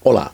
Hola,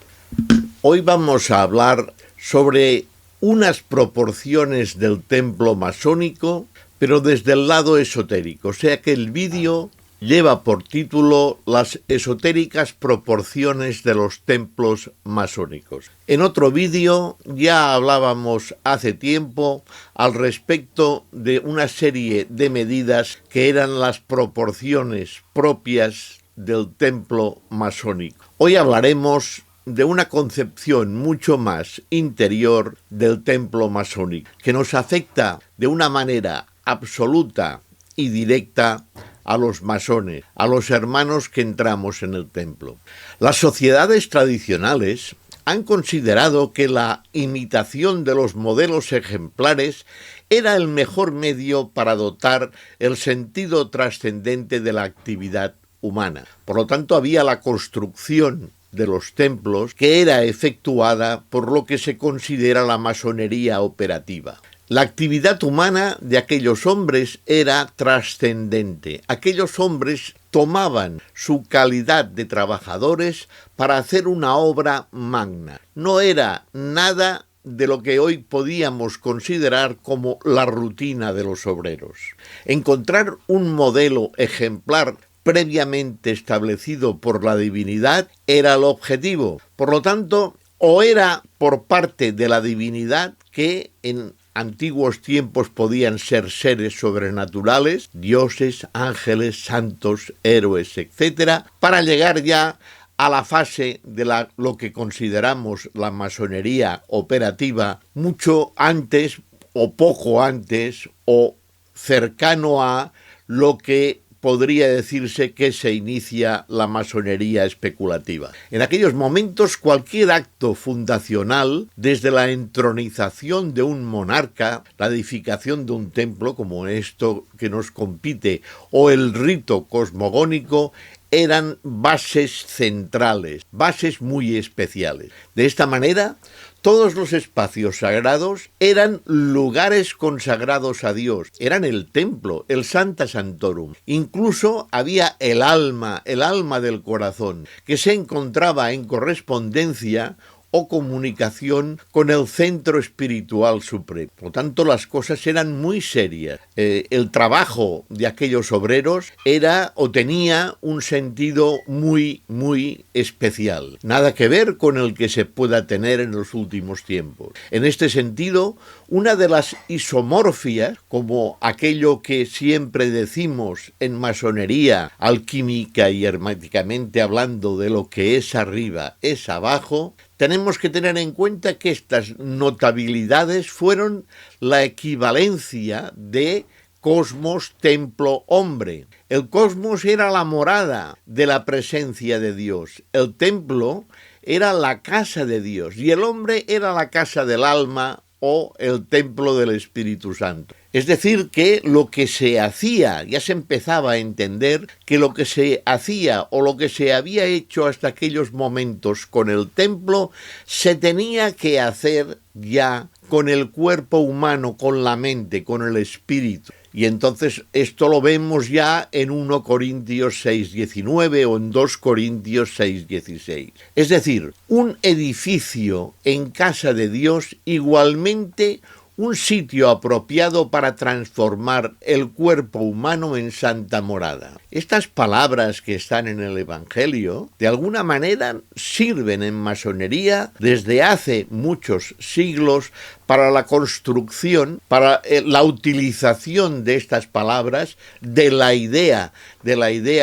hoy vamos a hablar sobre unas proporciones del templo masónico, pero desde el lado esotérico, o sea que el vídeo lleva por título Las esotéricas proporciones de los templos masónicos. En otro vídeo ya hablábamos hace tiempo al respecto de una serie de medidas que eran las proporciones propias del templo masónico. Hoy hablaremos de una concepción mucho más interior del templo masónico, que nos afecta de una manera absoluta y directa a los masones, a los hermanos que entramos en el templo. Las sociedades tradicionales han considerado que la imitación de los modelos ejemplares era el mejor medio para dotar el sentido trascendente de la actividad humana. Por lo tanto, había la construcción de los templos que era efectuada por lo que se considera la masonería operativa. La actividad humana de aquellos hombres era trascendente. Aquellos hombres tomaban su calidad de trabajadores para hacer una obra magna. No era nada de lo que hoy podíamos considerar como la rutina de los obreros. Encontrar un modelo ejemplar previamente establecido por la divinidad era el objetivo. Por lo tanto, o era por parte de la divinidad, que en antiguos tiempos podían ser seres sobrenaturales, dioses, ángeles, santos, héroes, etc., para llegar ya a la fase de lo que consideramos la masonería operativa, mucho antes o poco antes o cercano a lo que podría decirse que se inicia la masonería especulativa. En aquellos momentos, cualquier acto fundacional, desde la entronización de un monarca, la edificación de un templo, como esto que nos compite, o el rito cosmogónico, eran bases centrales, bases muy especiales. De esta manera, todos los espacios sagrados eran lugares consagrados a Dios, eran el templo, el Sancta Sanctorum. Incluso había el alma del corazón, que se encontraba en correspondencia o comunicación con el centro espiritual supremo. Por lo tanto, las cosas eran muy serias. El trabajo de aquellos obreros era o tenía un sentido muy, muy especial. Nada que ver con el que se pueda tener en los últimos tiempos. En este sentido, una de las isomorfias, como aquello que siempre decimos en masonería, alquímica y herméticamente hablando de lo que es arriba, es abajo, tenemos que tener en cuenta que estas notabilidades fueron la equivalencia de cosmos, templo, hombre. El cosmos era la morada de la presencia de Dios. El templo era la casa de Dios y el hombre era la casa del alma o el templo del Espíritu Santo. Es decir, que lo que se hacía, ya se empezaba a entender que lo que se hacía o lo que se había hecho hasta aquellos momentos con el templo, se tenía que hacer ya con el cuerpo humano, con la mente, con el espíritu. Y entonces esto lo vemos ya en 1 Corintios 6:19 o en 2 Corintios 6:16. Es decir, un edificio en casa de Dios, igualmente un sitio apropiado para transformar el cuerpo humano en santa morada. Estas palabras que están en el Evangelio, de alguna manera, sirven en masonería desde hace muchos siglos para la construcción, para la utilización de estas palabras, de la idea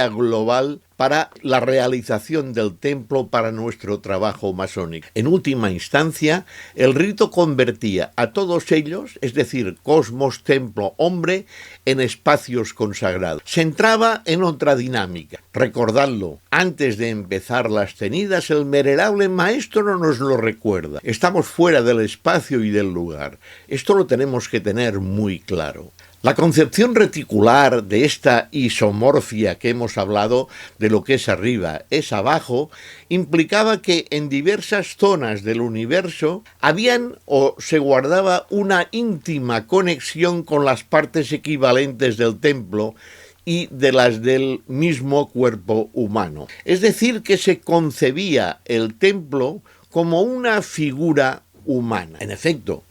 global para la realización del templo para nuestro trabajo masónico. En última instancia, el rito convertía a todos ellos, es decir, cosmos, templo, hombre, en espacios consagrados. Se entraba en otra dinámica. Recordadlo, antes de empezar las tenidas, el venerable maestro nos lo recuerda. Estamos fuera del espacio y del lugar. Esto lo tenemos que tener muy claro. La concepción reticular de esta isomorfia que hemos hablado, de lo que es arriba es abajo, implicaba que en diversas zonas del universo habían o se guardaba una íntima conexión con las partes equivalentes del templo y de las del mismo cuerpo humano. Es decir, que se concebía el templo como una figura humana. En efecto,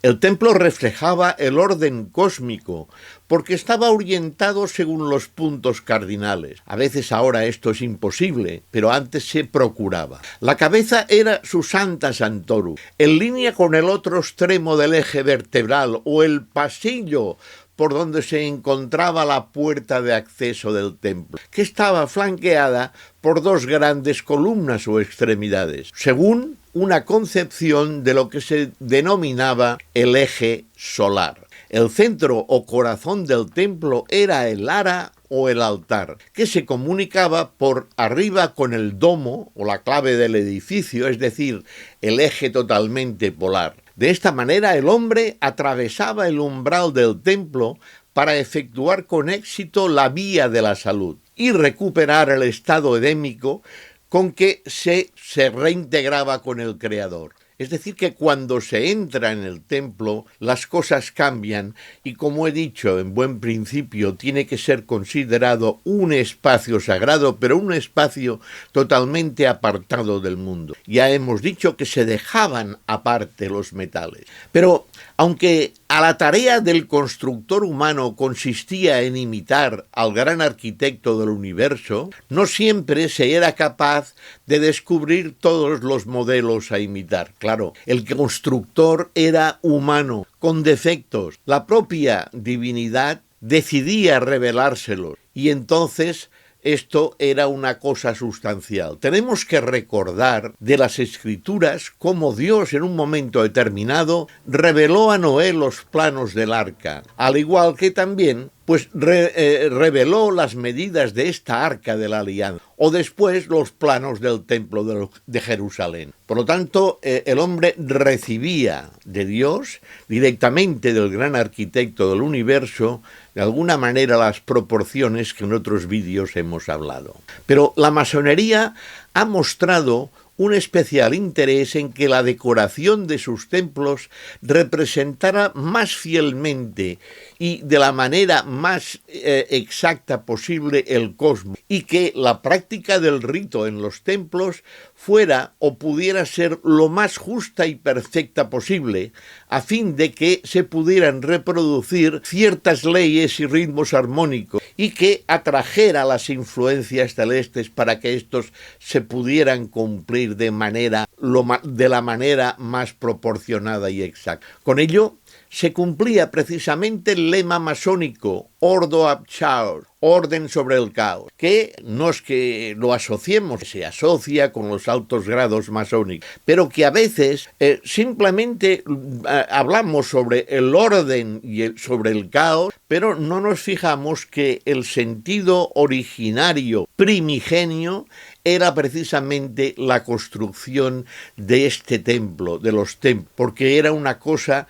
el templo reflejaba el orden cósmico porque estaba orientado según los puntos cardinales. A veces ahora esto es imposible, pero antes se procuraba. La cabeza era su Sancta Sanctorum, en línea con el otro extremo del eje vertebral o el pasillo por donde se encontraba la puerta de acceso del templo, que estaba flanqueada por dos grandes columnas o extremidades, según una concepción de lo que se denominaba el eje solar. El centro o corazón del templo era el ara o el altar, que se comunicaba por arriba con el domo o la clave del edificio, es decir, el eje totalmente polar. De esta manera el hombre atravesaba el umbral del templo para efectuar con éxito la vía de la salud y recuperar el estado edémico con que se reintegraba con el Creador. Es decir, que cuando se entra en el templo, las cosas cambian y, como he dicho en buen principio, tiene que ser considerado un espacio sagrado, pero un espacio totalmente apartado del mundo. Ya hemos dicho que se dejaban aparte los metales. Pero, aunque a la tarea del constructor humano consistía en imitar al gran arquitecto del universo, no siempre se era capaz de descubrir todos los modelos a imitar. Claro, el constructor era humano, con defectos. La propia divinidad decidía revelárselos y entonces esto era una cosa sustancial. Tenemos que recordar de las Escrituras cómo Dios en un momento determinado reveló a Noé los planos del arca, al igual que también reveló las medidas de esta arca de la alianza, o después los planos del templo de Jerusalén. Por lo tanto, el hombre recibía de Dios, directamente del gran arquitecto del universo, de alguna manera las proporciones que en otros vídeos hemos hablado. Pero la masonería ha mostrado un especial interés en que la decoración de sus templos representara más fielmente y de la manera más exacta posible el cosmos, y que la práctica del rito en los templos fuera o pudiera ser lo más justa y perfecta posible, a fin de que se pudieran reproducir ciertas leyes y ritmos armónicos y que atrajera las influencias celestes para que estos se pudieran cumplir de la manera más proporcionada y exacta. Con ello se cumplía precisamente el lema masónico Ordo ab Chaos, orden sobre el caos, que no es que lo asociemos, se asocia con los altos grados masónicos, pero que a veces simplemente hablamos sobre el orden y sobre el caos, pero no nos fijamos que el sentido originario, primigenio, era precisamente la construcción de este templo, de los templos, porque era una cosa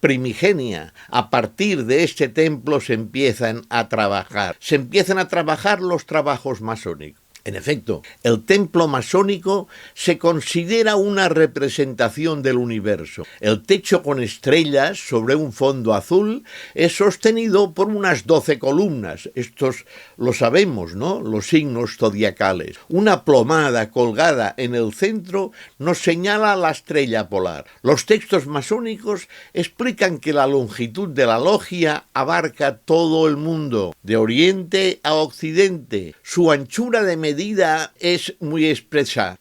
primigenia. A partir de este templo se empiezan a trabajar los trabajos masónicos. En efecto, el templo masónico se considera una representación del universo. El techo con estrellas sobre un fondo azul es sostenido por unas 12 columnas. Estos lo sabemos, ¿no? Los signos zodiacales. Una plomada colgada en el centro nos señala la estrella polar. Los textos masónicos explican que la longitud de la logia abarca todo el mundo, de oriente a occidente. Su anchura de medida es muy expresa,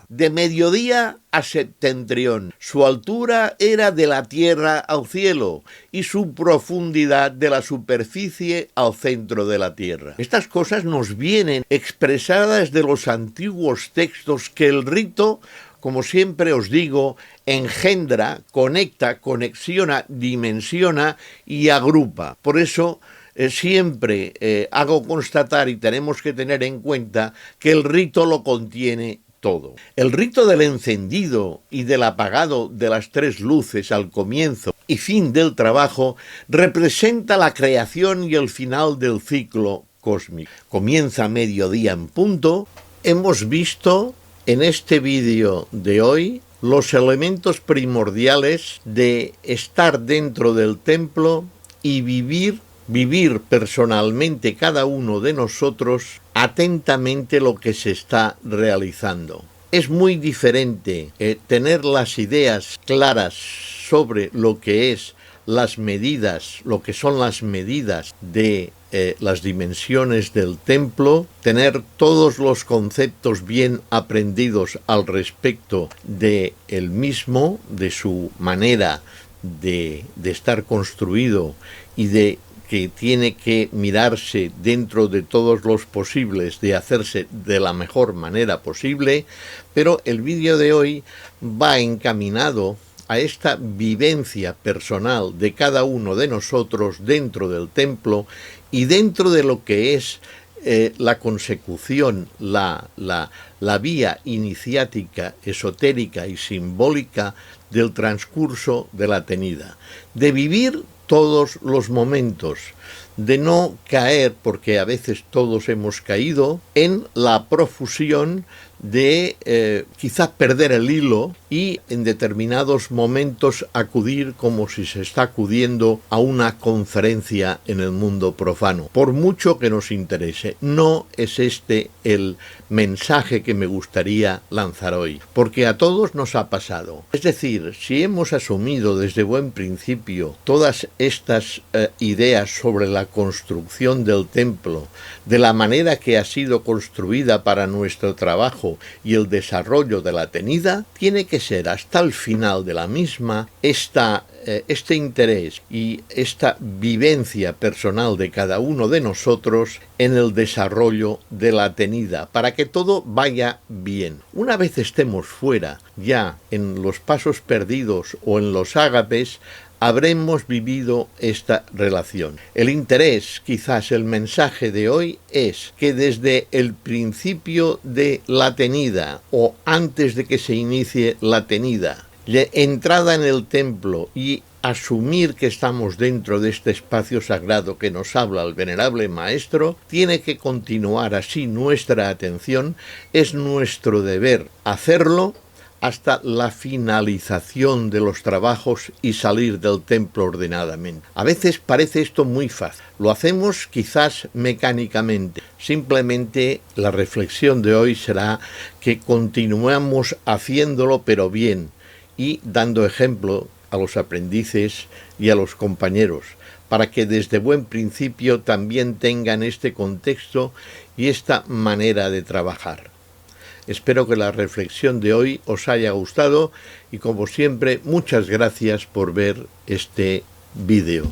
de mediodía a septentrión. Su altura era de la tierra al cielo y su profundidad de la superficie al centro de la tierra. Estas cosas nos vienen expresadas de los antiguos textos que el rito, como siempre os digo, engendra, conecta, conexiona, dimensiona y agrupa. Por eso siempre hago constatar y tenemos que tener en cuenta que el rito lo contiene todo. El rito del encendido y del apagado de las 3 luces al comienzo y fin del trabajo representa la creación y el final del ciclo cósmico. Comienza mediodía en punto. Hemos visto en este vídeo de hoy los elementos primordiales de estar dentro del templo y vivir vivir personalmente cada uno de nosotros atentamente lo que se está realizando. Es muy diferente tener las ideas claras sobre lo que es las medidas, lo que son las medidas de las dimensiones del templo, tener todos los conceptos bien aprendidos al respecto de el mismo, de su manera de estar construido y de que tiene que mirarse dentro de todos los posibles, de hacerse de la mejor manera posible, pero el vídeo de hoy va encaminado a esta vivencia personal de cada uno de nosotros dentro del templo y dentro de lo que es la consecución, la vía iniciática, esotérica y simbólica del transcurso de la tenida, de vivir todos los momentos, de no caer, porque a veces todos hemos caído, en la profusión de quizá perder el hilo y en determinados momentos acudir como si se está acudiendo a una conferencia en el mundo profano, por mucho que nos interese. No es este el mensaje que me gustaría lanzar hoy, porque a todos nos ha pasado. Es decir, si hemos asumido desde buen principio todas estas ideas sobre la construcción del templo, de la manera que ha sido construida para nuestro trabajo y el desarrollo de la tenida, tiene que ser hasta el final de la misma este interés y esta vivencia personal de cada uno de nosotros en el desarrollo de la tenida, para que todo vaya bien. Una vez estemos fuera, ya en los pasos perdidos o en los ágapes, habremos vivido esta relación. El interés, quizás el mensaje de hoy, es que desde el principio de la tenida o antes de que se inicie la tenida, entrada en el templo y asumir que estamos dentro de este espacio sagrado que nos habla el venerable maestro, tiene que continuar así nuestra atención, es nuestro deber hacerlo hasta la finalización de los trabajos y salir del templo ordenadamente. A veces parece esto muy fácil. Lo hacemos quizás mecánicamente. Simplemente la reflexión de hoy será que continuemos haciéndolo pero bien y dando ejemplo a los aprendices y a los compañeros, para que desde buen principio también tengan este contexto y esta manera de trabajar. Espero que la reflexión de hoy os haya gustado y, como siempre, muchas gracias por ver este vídeo.